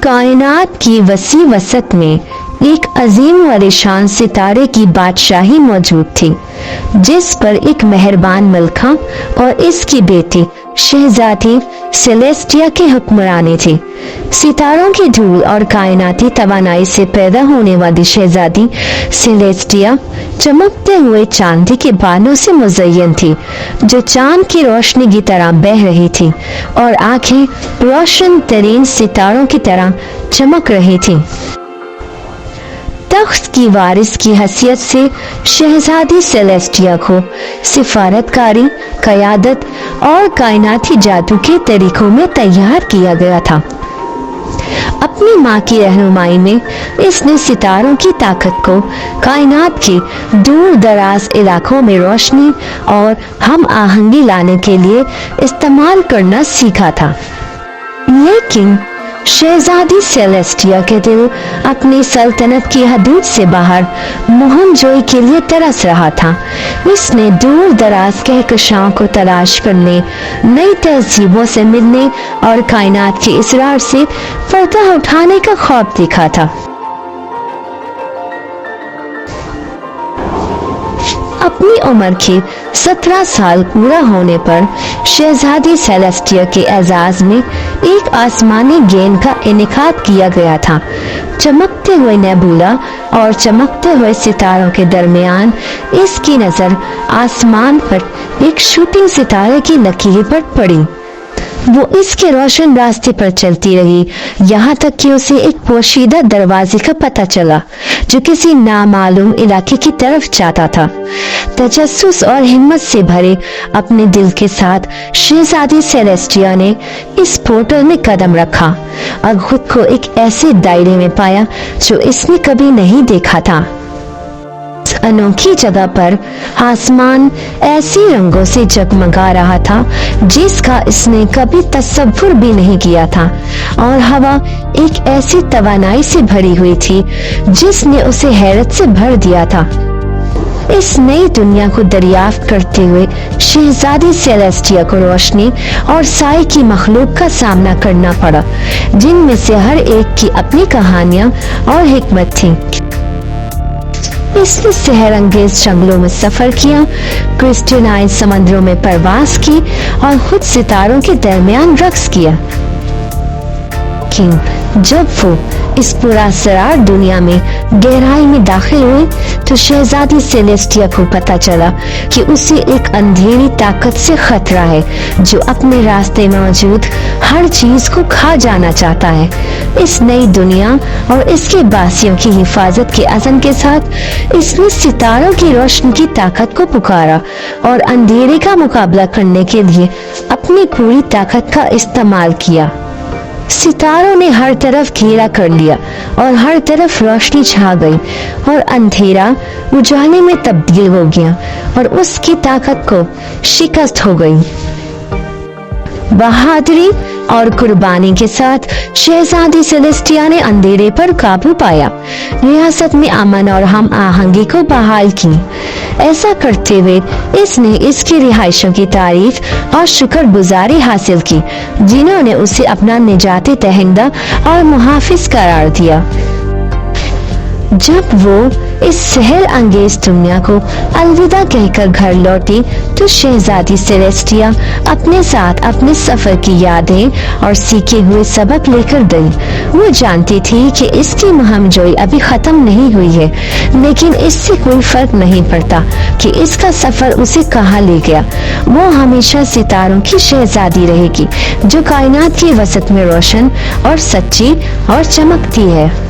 कायनात की वसी वसत में एक अजीम व रिशान सितारे की बादशाही मौजूद थी, जिस पर एक मेहरबान मलका और इसकी बेटी शहजादी सेलेस्टिया के हुक्मरानी थी। सितारों की धूल और कायनाती तवानाई से पैदा होने वाली शहजादी सेलेस्टिया चमकते हुए चांदी के बालों से मुज़य्यन थी, जो चांद की रोशनी की तरह बह रही थी, और आंखें रोशन तरीन सितारों की तरह चमक रही थी। तख्त की वारिस की हैसियत से शहजादी सेलेस्टिया को सिफारतकारी, क़यादत और कायनाती जादू के तरीकों में तैयार किया गया था। अपनी माँ की रहनुमाई में इसने सितारों की ताकत को कायनात के दूर दराज इलाकों में रोशनी और हम आहंगी लाने के लिए इस्तेमाल करना सीखा था। लेकिन शहजादी सेलेस्टिया के दिल अपनी सल्तनत की हदूद से बाहर मुहिम जोई के लिए तरस रहा था। इसने दूर दराज कहकशाओं को तलाश करने, नई तहजीबों से मिलने और कायनात के इसरार से पर्दा उठाने का ख्वाब देखा था। अपनी उम्र के 17 साल पूरा होने पर शहजादी सेलेस्टिया के एजाज में एक आसमानी गेंद का इनेकाद किया गया था। चमकते हुए नेबुला और चमकते हुए सितारों के दरमियान इसकी नजर आसमान पर एक शूटिंग सितारे की लकीर पर पड़ी। वो इसके रोशन रास्ते पर चलती रही, यहाँ तक कि उसे एक पोशीदा दरवाजे का पता चला, जो किसी नामालूम इलाके की तरफ जाता था। तजस्सुस और हिम्मत से भरे अपने दिल के साथ शहजादी सेलेस्टिया ने इस पोर्टल में कदम रखा और खुद को एक ऐसे दायरे में पाया जो इसने कभी नहीं देखा था। अनोखी जगह पर आसमान ऐसी रंगों से जगमगा रहा था जिसका इसने कभी तसव्वुर भी नहीं किया था, और हवा एक ऐसी तवानाई से भरी हुई थी जिसने उसे हैरत से भर दिया था। इस नई दुनिया को दरियाफ्त करते हुए शहजादी सेलेस्टिया को रोशनी और साए की मखलूक का सामना करना पड़ा, जिनमें से हर एक की अपनी कहानियां और हिकमत थी। इसने सहर अंगेज जंगलों में सफर किया, क्रिस्टलाइन समंदरों में परवास की और खुद सितारों के दरमियान रक्स किया। जब वो इस पुरासरार दुनिया में गहराई में दाखिल हुए तो शहजादी सेलेस्टिया को पता चला कि उसे एक अंधेरी ताकत से खतरा है जो अपने रास्ते में मौजूद हर चीज को खा जाना चाहता है। इस नई दुनिया और इसके बासियों की हिफाजत के अज़म के साथ इसने सितारों की रोशनी की ताकत को पुकारा और अंधेरे का मुकाबला करने के लिए अपनी पूरी ताकत का इस्तेमाल किया। सितारों ने हर तरफ घेरा कर लिया और हर तरफ रोशनी छा गई और अंधेरा उजाले में तब्दील हो गया और उसकी ताकत को शिकस्त हो गई। बहादुरी और कुर्बानी के साथ शहजादी सेलेस्टिया ने अंधेरे पर काबू पाया, रियासत में अमन और हम आहंगी को बहाल की। ऐसा करते हुए इसने इसकी रिहाइशों की तारीफ और शुक्रगुजारी हासिल की, जिन्होंने उसे अपना निजाती दहिंदा और मुहाफिज करार दिया। जब वो इस सहर अंगेज दुनिया को अलविदा कहकर घर लौटी तो शहजादी सेलेस्टिया अपने साथ अपने सफर की यादें और सीखे हुए सबक लेकर गई। वो जानती थी कि इसकी मुहिम-जोई अभी खत्म नहीं हुई है, लेकिन इससे कोई फर्क नहीं पड़ता कि इसका सफर उसे कहाँ ले गया। वो हमेशा सितारों की शहजादी रहेगी, जो कायनात की वसत में रोशन और सच्ची और चमकती है।